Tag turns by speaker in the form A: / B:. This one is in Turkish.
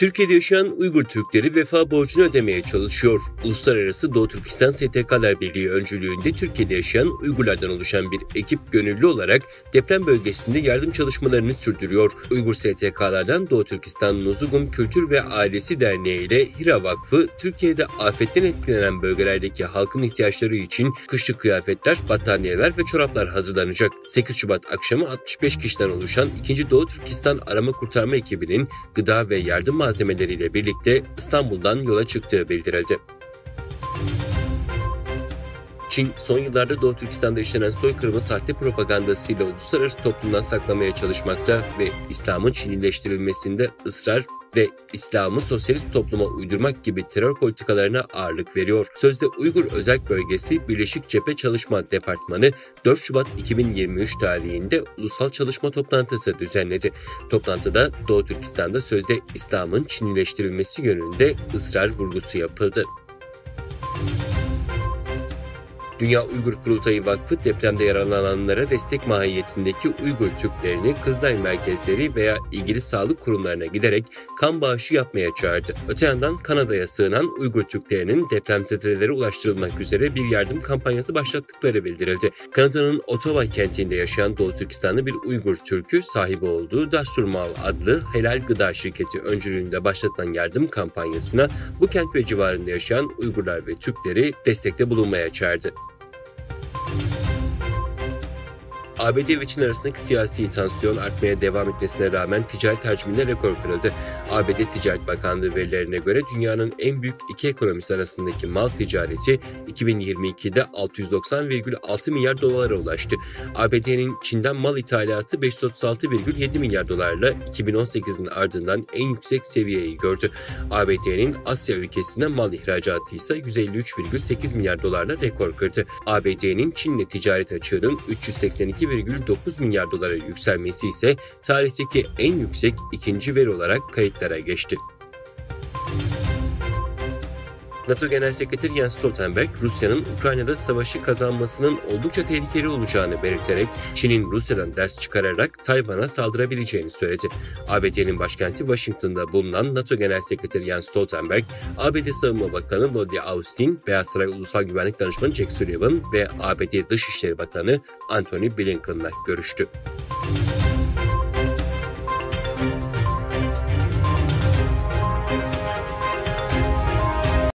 A: Türkiye'de yaşayan Uygur Türkleri vefa borcunu ödemeye çalışıyor. Uluslararası Doğu Türkistan STK'lar Birliği öncülüğünde Türkiye'de yaşayan Uygurlardan oluşan bir ekip gönüllü olarak deprem bölgesinde yardım çalışmalarını sürdürüyor. Uygur STK'lardan Doğu Türkistan Nuzugum Kültür ve Ailesi Derneği ile Hira Vakfı, Türkiye'de afetten etkilenen bölgelerdeki halkın ihtiyaçları için kışlık kıyafetler, battaniyeler ve çoraplar hazırlanacak. 8 Şubat akşamı 65 kişiden oluşan 2. Doğu Türkistan Arama Kurtarma ekibinin gıda ve yardım malzemeleriyle birlikte İstanbul'dan yola çıktığı bildirildi. Çin, son yıllarda Doğu Türkistan'da işlenen soykırımı sahte propagandasıyla uluslararası toplumdan saklamaya çalışmakta ve İslam'ın Çinileştirilmesinde ısrar ve İslam'ı sosyalist topluma uydurmak gibi terör politikalarına ağırlık veriyor. Sözde Uygur Özerk Bölgesi Birleşik Cephe Çalışma Departmanı 4 Şubat 2023 tarihinde ulusal çalışma toplantısı düzenledi. Toplantıda Doğu Türkistan'da sözde İslam'ın Çinileştirilmesi yönünde ısrar vurgusu yapıldı. Dünya Uygur Kurultayı Vakfı, depremde yaralananlara destek mahiyetindeki Uygur Türklerini Kızılay merkezleri veya ilgili sağlık kurumlarına giderek kan bağışı yapmaya çağırdı. Öte yandan Kanada'ya sığınan Uygur Türklerinin depremzedelere ulaştırılmak üzere bir yardım kampanyası başlattıkları bildirildi. Kanada'nın Ottawa kentinde yaşayan Doğu Türkistanlı bir Uygur Türk'ü sahibi olduğu Dasturmal adlı helal gıda şirketi öncülüğünde başlatılan yardım kampanyasına bu kent ve civarında yaşayan Uygurlar ve Türkleri destekte bulunmaya çağırdı. ABD ve Çin arasındaki siyasi tansiyon artmaya devam etmesine rağmen ticaret hacminde rekor kırıldı. ABD Ticaret Bakanlığı verilerine göre dünyanın en büyük iki ekonomisi arasındaki mal ticareti 2022'de 690,6 milyar dolara ulaştı. ABD'nin Çin'den mal ithalatı 536,7 milyar dolarla 2018'in ardından en yüksek seviyeyi gördü. ABD'nin Asya ülkesine mal ihracatı ise 153,8 milyar dolarla rekor kırdı. ABD'nin Çin'le ticaret açığının 382,9 milyar dolara yükselmesi ise tarihteki en yüksek ikinci veri olarak kayıtlara geçti. NATO Genel Sekreteri Jens Stoltenberg, Rusya'nın Ukrayna'da savaşı kazanmasının oldukça tehlikeli olacağını belirterek Çin'in Rusya'dan ders çıkararak Tayvan'a saldırabileceğini söyledi. ABD'nin başkenti Washington'da bulunan NATO Genel Sekreteri Jens Stoltenberg, ABD Savunma Bakanı Lloyd Austin, Beyaz Saray Ulusal Güvenlik Danışmanı Jake Sullivan ve ABD Dışişleri Bakanı Antony Blinken'la görüştü.